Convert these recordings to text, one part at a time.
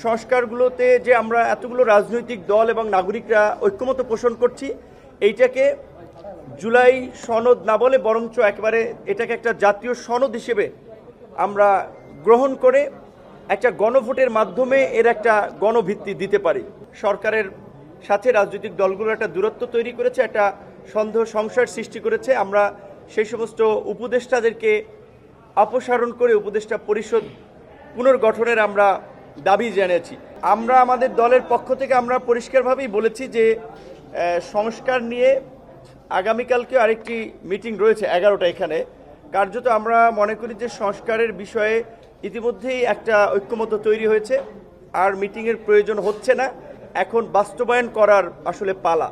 সংস্কারগুলোতে যে আমরা এতগুলো রাজনৈতিক দল এবং নাগরিকরা ঐক্যমত পোষণ করছি, এইটাকে জুলাই সনদ না বলে বরঞ্চ একেবারে এটাকে একটা জাতীয় সনদ হিসেবে আমরা গ্রহণ করে একটা গণভোটের মাধ্যমে এর একটা গণভিত্তি দিতে পারি। সরকারের সাথে রাজনৈতিক দলগুলো একটা দূরত্ব তৈরি করেছে, একটা সন্দেহ সংশয়ের সৃষ্টি করেছে। আমরা সেই সমস্ত উপদেষ্টাদেরকে অপসারণ করে উপদেষ্টা পরিষদ পুনর্গঠনের আমরা দাবি জানিয়েছি। আমরা আমাদের দলের পক্ষ থেকে আমরা পরিষ্কারভাবেই বলেছি যে সংস্কার নিয়ে আগামীকালকে আরেকটি মিটিং রয়েছে 11টা এখানে। কার্যত আমরা মনে করি যে সংস্কারের বিষয়ে ইতিমধ্যেই একটা ঐক্যমত তৈরি হয়েছে, আর মিটিংয়ের প্রয়োজন হচ্ছে না। এখন বাস্তবায়ন করার আসলে পালা।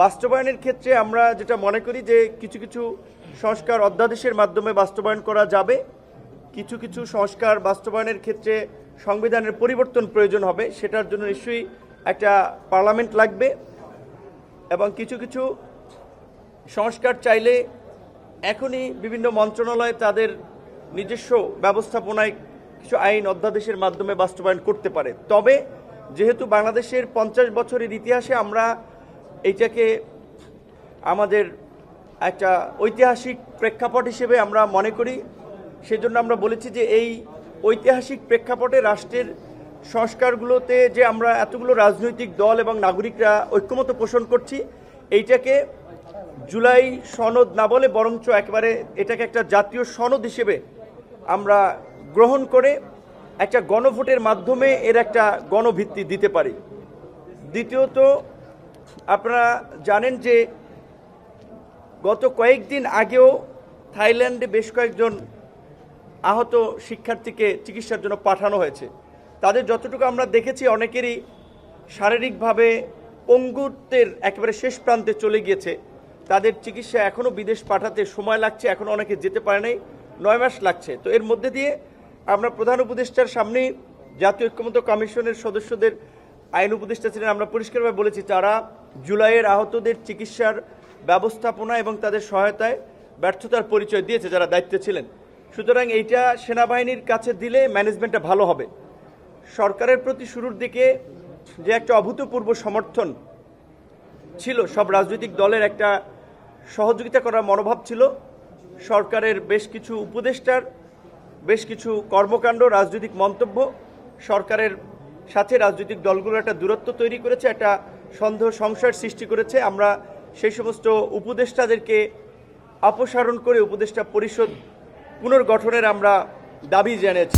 বাস্তবায়নের ক্ষেত্রে আমরা যেটা মনে করি যে কিছু কিছু সংস্কার অধ্যাদেশের মাধ্যমে বাস্তবায়ন করা যাবে, কিছু কিছু সংস্কার বাস্তবায়নের ক্ষেত্রে সংবিধানের পরিবর্তন প্রয়োজন হবে, সেটার জন্য নিশ্চয়ই একটা পার্লামেন্ট লাগবে, এবং কিছু কিছু সংস্কার চাইলে এখনই বিভিন্ন মন্ত্রণালয় তাদের নিজস্ব ব্যবস্থাপনায় কিছু আইন অধ্যাদেশের মাধ্যমে বাস্তবায়ন করতে পারে। তবে যেহেতু বাংলাদেশের 50 বছরের ইতিহাসে আমরা এইটাকে আমাদের একটা ঐতিহাসিক প্রেক্ষাপট হিসেবে আমরা মনে করি, সেজন্য আমরা বলেছি যে এই ঐতিহাসিক প্রেক্ষাপটে রাষ্ট্রের সংস্কারগুলোতে যে আমরা এতগুলো রাজনৈতিক দল এবং নাগরিকরা ঐক্যমত পোষণ করছি, এইটাকে জুলাই সনদ না বলে বরঞ্চ একেবারে এটাকে একটা জাতীয় সনদ হিসেবে আমরা গ্রহণ করে একটা গণভোটের মাধ্যমে এর একটা গণভিত্তি দিতে পারি। দ্বিতীয়ত, আপনারা জানেন যে গত কয়েকদিন আগেও থাইল্যান্ডে বেশ কয়েকজন আহত শিক্ষার্থীকে চিকিৎসার জন্য পাঠানো হয়েছে। তাদের যতটুকু আমরা দেখেছি অনেকেরই শারীরিকভাবে পঙ্গুত্বের একেবারে শেষ প্রান্তে চলে গিয়েছে। তাদের চিকিৎসা এখনও বিদেশ পাঠাতে সময় লাগছে, এখনও অনেকে যেতে পারে নাই, 9 মাস লাগছে। তো এর মধ্যে দিয়ে আমরা প্রধান উপদেষ্টার সামনে জাতীয় ঐক্যমত্য কমিশনের সদস্যদের আইন উপদেষ্টা ছিলেন, আমরা পরিষ্কারভাবে বলেছি তারা জুলাইয়ের আহতদের চিকিৎসার ব্যবস্থাপনা এবং তাদের সহায়তায় ব্যর্থতার পরিচয় দিয়েছে যারা দায়িত্বে ছিলেন। সুতরাং এইটা সেনাবাহিনীর কাছে দিলে ম্যানেজমেন্টটা ভালো হবে। সরকারের প্রতি শুরুর দিকে যে একটা অভূতপূর্ব সমর্থন ছিল, সব রাজনৈতিক দলের একটা সহযোগিতা করার মনোভাব ছিল, সরকারের বেশ কিছু উপদেষ্টার বেশ কিছু কর্মকাণ্ড, রাজনৈতিক মন্তব্য সরকারের সাথে রাজনৈতিক দলগুলোর একটা দূরত্ব তৈরি করেছে, একটা সন্দেহ সংশয়ের সৃষ্টি করেছে। আমরা সেই সমস্ত উপদেষ্টাদেরকে অপসারণ করে উপদেষ্টা পরিষদ পুনর্গঠনের আমরা দাবি জানিয়েছি।